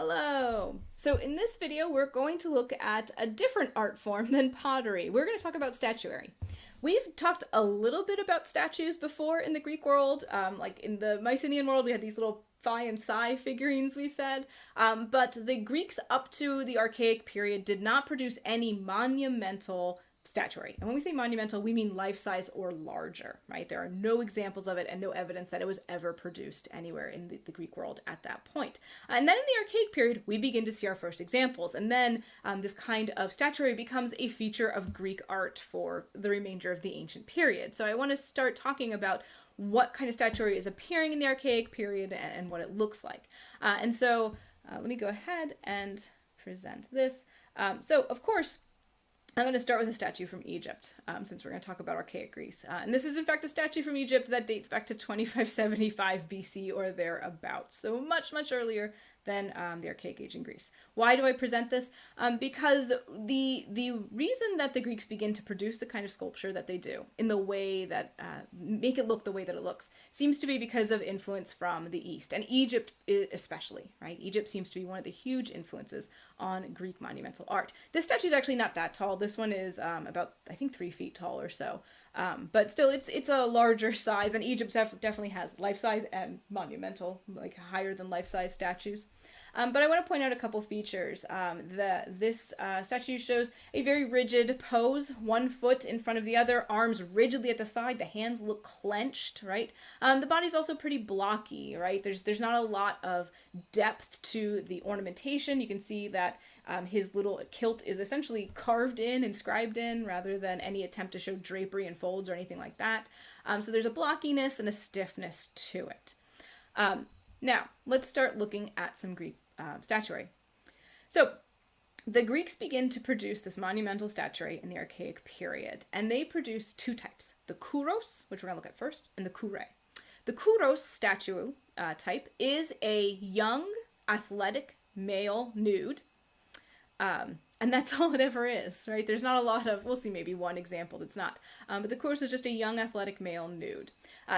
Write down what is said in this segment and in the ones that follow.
Hello! So in this video, we're going to look at a different art form than pottery. We're going to talk about statuary. We've talked a little bit about statues before in the Greek world. Like in the Mycenaean world, we had these little phi and psi figurines, we said. But the Greeks up to the Archaic period did not produce any monumental statuary. And when we say monumental, we mean life-size or larger, right? There are no examples of it and no evidence that it was ever produced anywhere in the Greek world at that point. And then in the Archaic period, we begin to see our first examples. And then this kind of statuary becomes a feature of Greek art for the remainder of the ancient period. So I want to start talking about what kind of statuary is appearing in the Archaic period and what it looks like. Let me go ahead and present this. So of course, I'm going to start with a statue from Egypt, since we're going to talk about Archaic Greece. And this is, in fact, a statue from Egypt that dates back to 2575 BC or thereabouts, so much, much earlier than the Archaic Age in Greece. Why do I present this? Because the reason that the Greeks begin to produce the kind of sculpture that they do in the way that make it look the way that it looks seems to be because of influence from the East, and Egypt especially, right? Egypt seems to be one of the huge influences on Greek monumental art. This statue is actually not that tall. This one is about, I think, 3 feet tall or so. But still, it's a larger size, and Egypt definitely has life-size and monumental, like higher than life-size statues. But I want to point out a couple features. This statue shows a very rigid pose, one foot in front of the other, arms rigidly at the side, the hands look clenched, right? The body's also pretty blocky, right? There's not a lot of depth to the ornamentation. You can see that his little kilt is essentially carved in, inscribed in, rather than any attempt to show drapery and folds or anything like that. So there's a blockiness and a stiffness to it. Now, let's start looking at some Greek statuary. So, the Greeks begin to produce this monumental statuary in the Archaic period, and they produce 2 types, the Kuros, which we're going to look at first, and the Kure. The Kuros statue type is a young, athletic male nude, and that's all it ever is, right? There's not a lot of, we'll see maybe one example that's not, but the Kuros is just a young, athletic male nude.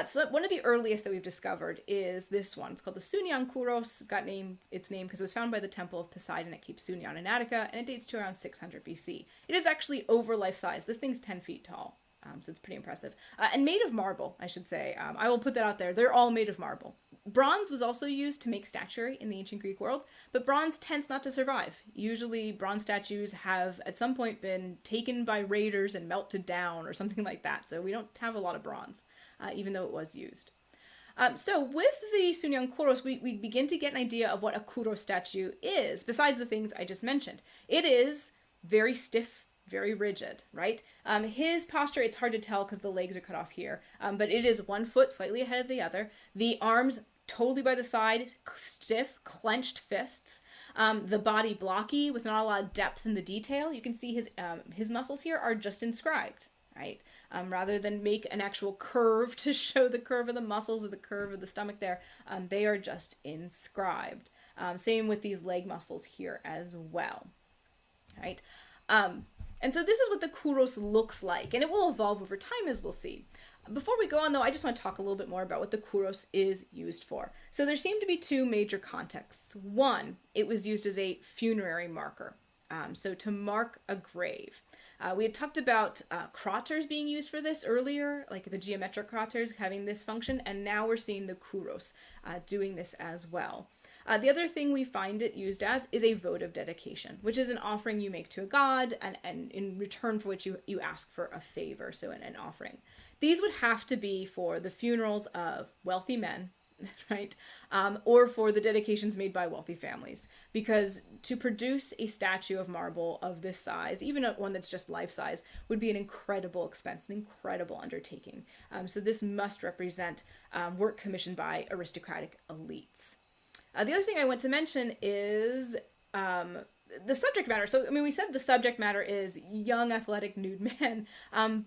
So one of the earliest that we've discovered is this one. It's called the Sunyang Kuros. It's got its name because it was found by the Temple of Poseidon at Cape Sunyan in Attica, and it dates to around 600 BC. It is actually over life size. This thing's 10 feet tall. So it's pretty impressive. And made of marble, I should say. I will put that out there. They're all made of marble. Bronze was also used to make statuary in the ancient Greek world, but bronze tends not to survive. Usually bronze statues have at some point been taken by raiders and melted down or something like that. So we don't have a lot of bronze, even though it was used. So with the Sunyang Kuros, we begin to get an idea of what a Kuros statue is, besides the things I just mentioned. It is very stiff, very rigid, right? His posture, it's hard to tell because the legs are cut off here, but it is 1 foot slightly ahead of the other. The arms totally by the side, stiff, clenched fists. The body blocky with not a lot of depth in the detail. You can see his muscles here are just inscribed, right? Rather than make an actual curve to show the curve of the muscles or the curve of the stomach there, they are just inscribed. Same with these leg muscles here as well, right? And so this is what the Kuros looks like, and it will evolve over time, as we'll see. Before we go on, though, I just want to talk a little bit more about what the Kuros is used for. So there seem to be 2 major contexts. One, it was used as a funerary marker, so to mark a grave. We had talked about craters being used for this earlier, like the geometric craters having this function, and now we're seeing the Kuros doing this as well. The other thing we find it used as is a votive dedication, which is an offering you make to a god, and in return for which you ask for a favor, so an offering. These would have to be for the funerals of wealthy men, right? Or for the dedications made by wealthy families. Because to produce a statue of marble of this size, even one that's just life-size, would be an incredible expense, an incredible undertaking. So this must represent work commissioned by aristocratic elites. The other thing I want to mention is the subject matter. So, I mean, we said the subject matter is young, athletic, nude men,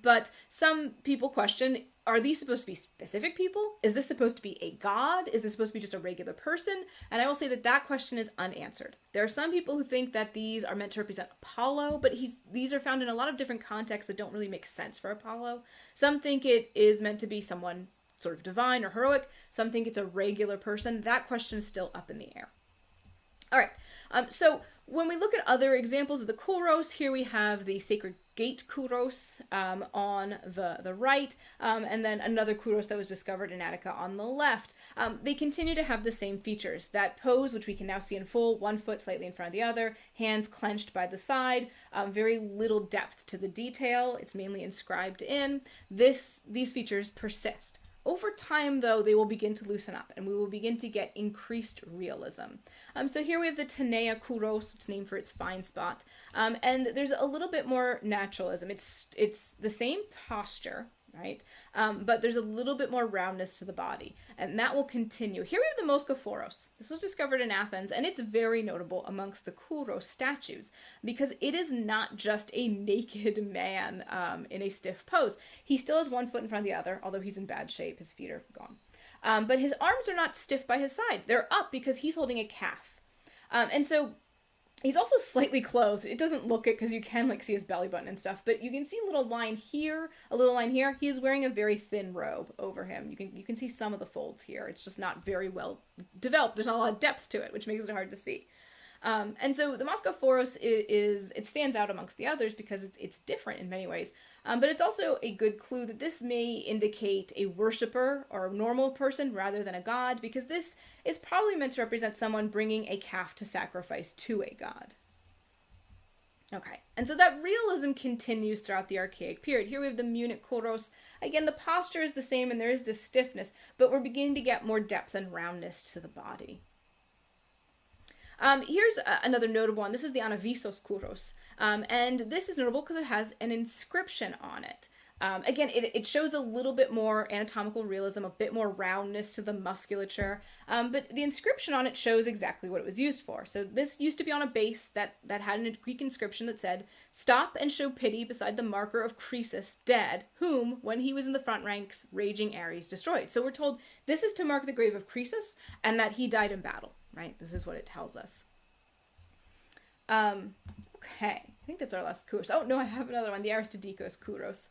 but some people question, are these supposed to be specific people? Is this supposed to be a god? Is this supposed to be just a regular person? And I will say that question is unanswered. There are some people who think that these are meant to represent Apollo, but these are found in a lot of different contexts that don't really make sense for Apollo. Some think it is meant to be someone sort of divine or heroic. Some think it's a regular person. That question is still up in the air. All right, So when we look at other examples of the Kuros, here we have the sacred gate Kuros on the right, and then another Kuros that was discovered in Attica on the left. They continue to have the same features. That pose, which we can now see in full, one foot slightly in front of the other, hands clenched by the side, very little depth to the detail. It's mainly inscribed in. These features persist. Over time, though, they will begin to loosen up, and we will begin to get increased realism. So here we have the Tanea Kuros, it's named for its fine spot, and there's a little bit more naturalism. It's the same posture, right? But there's a little bit more roundness to the body, and that will continue. Here we have the Moschophoros. This was discovered in Athens, and it's very notable amongst the Kuros statues because it is not just a naked man in a stiff pose. He still has one foot in front of the other, although he's in bad shape. His feet are gone. But his arms are not stiff by his side. They're up because he's holding a calf. And so he's also slightly clothed. It doesn't look it because you can see his belly button and stuff, but you can see a little line here, a little line here. He is wearing a very thin robe over him. You can see some of the folds here. It's just not very well developed. There's not a lot of depth to it, which makes it hard to see. And so the Moschophoros it stands out amongst the others because it's different in many ways. But it's also a good clue that this may indicate a worshiper or a normal person rather than a god, because this is probably meant to represent someone bringing a calf to sacrifice to a god. Okay, and so that realism continues throughout the Archaic period. Here we have the Munich Chorus. Again, the posture is the same and there is this stiffness, but we're beginning to get more depth and roundness to the body. Here's another notable one. This is the Anavisos Kuros. And this is notable because it has an inscription on it. Again, it shows a little bit more anatomical realism, a bit more roundness to the musculature, but the inscription on it shows exactly what it was used for. So this used to be on a base that had a Greek inscription that said, "Stop and show pity beside the marker of Croesus, dead, whom, when he was in the front ranks, raging Ares destroyed." So we're told this is to mark the grave of Croesus and that he died in battle, right? This is what it tells us. Okay, I think that's our last Kuros. Oh, no, I have another one, the Nicandre Kuros.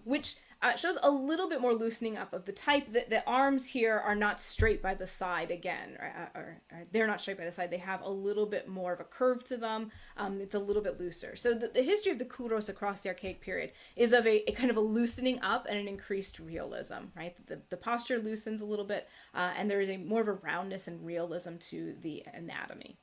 Which shows a little bit more loosening up of the type. That the arms here are not straight by the side again, or they're not straight by the side. They have a little bit more of a curve to them. It's a little bit looser. So the history of the Kuros across the Archaic period is of a kind of a loosening up and an increased realism, right? The posture loosens a little bit, and there is more of a roundness and realism to the anatomy.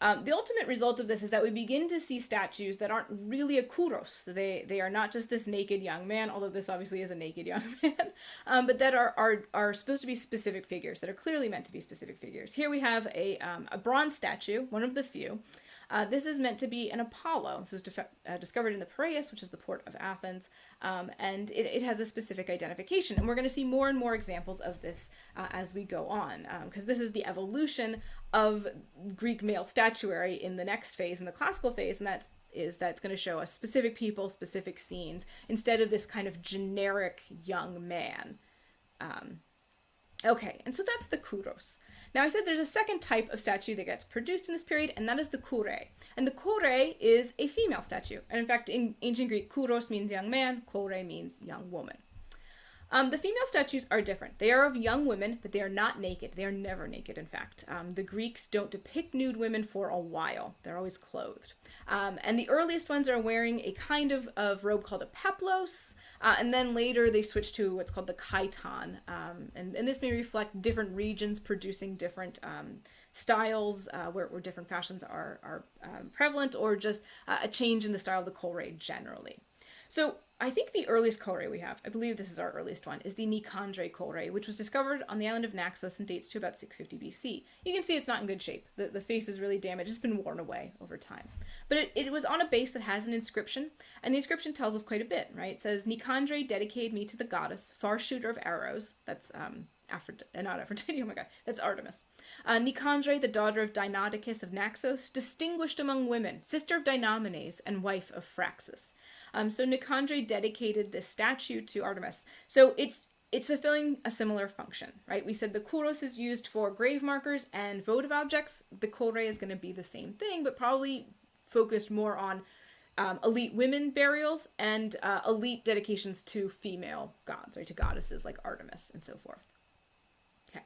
The ultimate result of this is that we begin to see statues that aren't really a Kuros. They are not just this naked young man, although this obviously is a naked young man, but that are supposed to be specific figures, that are clearly meant to be specific figures. Here we have a bronze statue, one of the few. This is meant to be an Apollo. This was discovered in the Piraeus, which is the port of Athens, and it has a specific identification. And we're going to see more and more examples of this as we go on, because this is the evolution of Greek male statuary in the next phase, in the classical phase, and that's going to show us specific people, specific scenes, instead of this kind of generic young man. Okay, and so that's the Kuros. Now I said there's a second type of statue that gets produced in this period, and that is the Kure. And the Kure is a female statue. And in fact, in ancient Greek, Kuros means young man, Kore means young woman. The female statues are different. They are of young women, but they are not naked. They are never naked, in fact. The Greeks don't depict nude women for a while. They're always clothed. And the earliest ones are wearing a kind of robe called a Peplos, and then later they switch to what's called the chiton. And this may reflect different regions producing different styles, where different fashions are prevalent, or just a change in the style of the Kore generally. So I think the earliest Kore we have, I believe this is our earliest one, is the Nicandre Kore, which was discovered on the island of Naxos and dates to about 650 BC. You can see it's not in good shape. The face is really damaged. It's been worn away over time. But it was on a base that has an inscription, and the inscription tells us quite a bit, right? It says, "Nicandre dedicated me to the goddess, far shooter of arrows." That's not Aphrodite, oh my god, that's Artemis. "Nicandre, the daughter of Dinodicus of Naxos, distinguished among women, sister of Dinomenes, and wife of Phraxus." So Nicandre dedicated this statue to Artemis. So it's fulfilling a similar function, right? We said the Kuros is used for grave markers and votive objects. The Kore is going to be the same thing, but probably focused more on elite women burials and elite dedications to female gods, right? To goddesses like Artemis and so forth. Okay.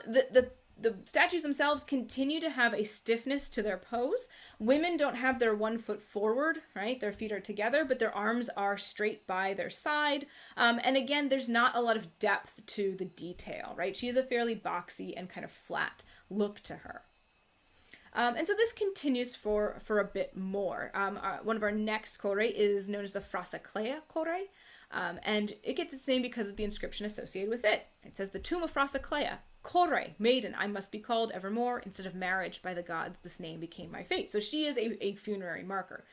The The statues themselves continue to have a stiffness to their pose. Women don't have their 1 foot forward, right? Their feet are together, but their arms are straight by their side. And again, there's not a lot of depth to the detail, right? She has a fairly boxy and kind of flat look to her. And so this continues for a bit more. One of our next Kore is known as the Frasaclea Kore. And it gets its name because of the inscription associated with it. It says, "The tomb of Frasaclea, Kore, maiden, I must be called evermore. Instead of marriage by the gods, this name became my fate." So she is a funerary marker.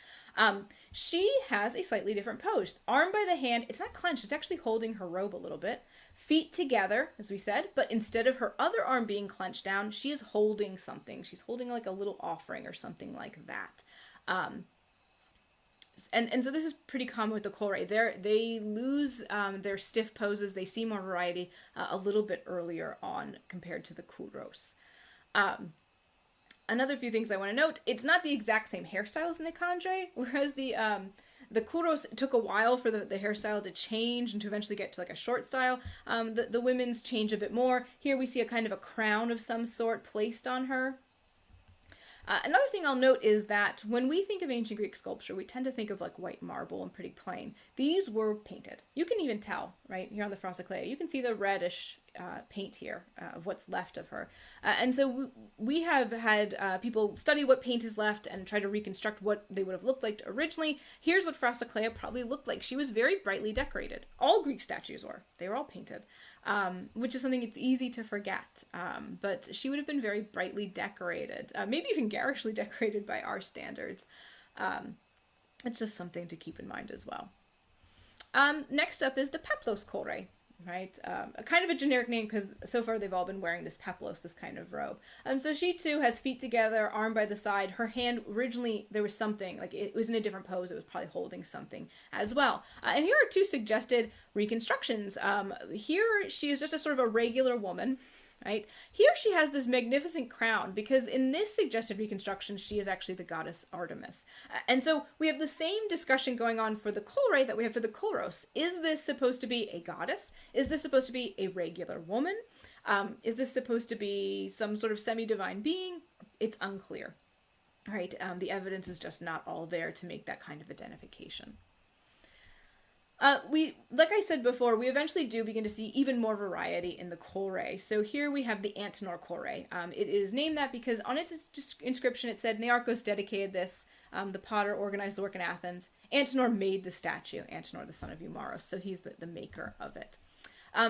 She has a slightly different pose. Arm by the hand, it's not clenched, it's actually holding her robe a little bit. Feet together, as we said, but instead of her other arm being clenched down, she is holding something. She's holding like a little offering or something like that. And so this is pretty common with the Kore. They lose their stiff poses. They see more variety a little bit earlier on compared to the Kuros. Another few things I want to note, it's not the exact same hairstyles in Nicandre, whereas the Kuros took a while for the hairstyle to change and to eventually get to like a short style. The women's change a bit more. Here we see a kind of a crown of some sort placed on her. Another thing I'll note is that when we think of ancient Greek sculpture, we tend to think of like white marble and pretty plain. These were painted. You can even tell, right, here on the Frasaclea, you can see the reddish paint here of what's left of her. And so we have had people study what paint is left and try to reconstruct what they would have looked like originally. Here's what Frasaclea probably looked like. She was very brightly decorated. All Greek statues were. They were all painted. Which is something it's easy to forget. But she would have been very brightly decorated, maybe even garishly decorated by our standards. It's just something to keep in mind as well. Next up is the Peplos Corey, right? A kind of a generic name because so far they've all been wearing this peplos, this kind of robe. So she too has feet together, arm by the side. Her hand, originally there was something, like it was in a different pose. It was probably holding something as well. And here are two suggested reconstructions. Here she is just a sort of a regular woman, right? Here she has this magnificent crown because in this suggested reconstruction, she is actually the goddess Artemis. And so we have the same discussion going on for the Kore that we have for the Kuros. Is this supposed to be a goddess? Is this supposed to be a regular woman? Is this supposed to be some sort of semi-divine being? It's unclear, right? The evidence is just not all there to make that kind of identification. Like I said before, we eventually do begin to see even more variety in the Kore. So here we have the Antenor Kore. It is named that because on its inscription it said, Nearchos dedicated this, the potter organized the work in Athens. Antenor made the statue, Antenor the son of Eumaros, so he's the maker of it.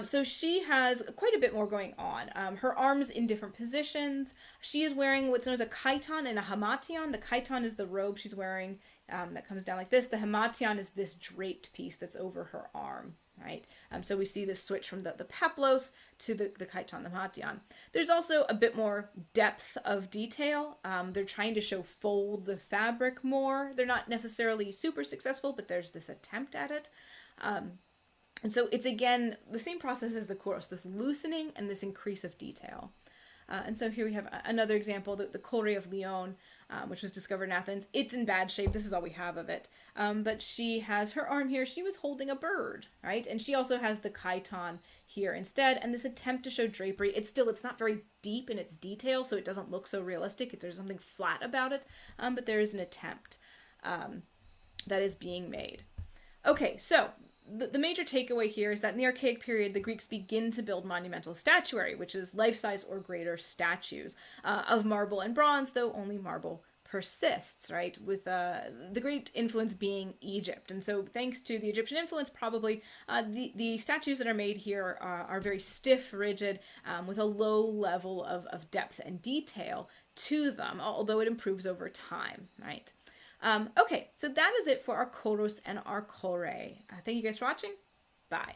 So she has quite a bit more going on. Her arms in different positions. She is wearing what's known as a chiton and a hamation. The chiton is the robe she's wearing that comes down like this. The hamation is this draped piece that's over her arm, right? So we see this switch from the peplos to the chiton, the hamation. There's also a bit more depth of detail. They're trying to show folds of fabric more. They're not necessarily super successful, but there's this attempt at it. And so it's, again, the same process as the Kuros, this loosening and this increase of detail. And so here we have another example, the Kore of Lyon, which was discovered in Athens. It's in bad shape. This is all we have of it. But she has her arm here. She was holding a bird, right? And she also has the chiton here instead. And this attempt to show drapery, it's not very deep in its detail, so it doesn't look so realistic. There's something flat about it, but there is an attempt that is being made. Okay, so the major takeaway here is that in the Archaic period, the Greeks begin to build monumental statuary, which is life-size or greater statues of marble and bronze, though only marble persists, right? With the great influence being Egypt. And so thanks to the Egyptian influence, probably the statues that are made here are very stiff, rigid, with a low level of depth and detail to them, although it improves over time, right? Okay, so that is it for our Kuros and our Kore. Thank you guys for watching. Bye.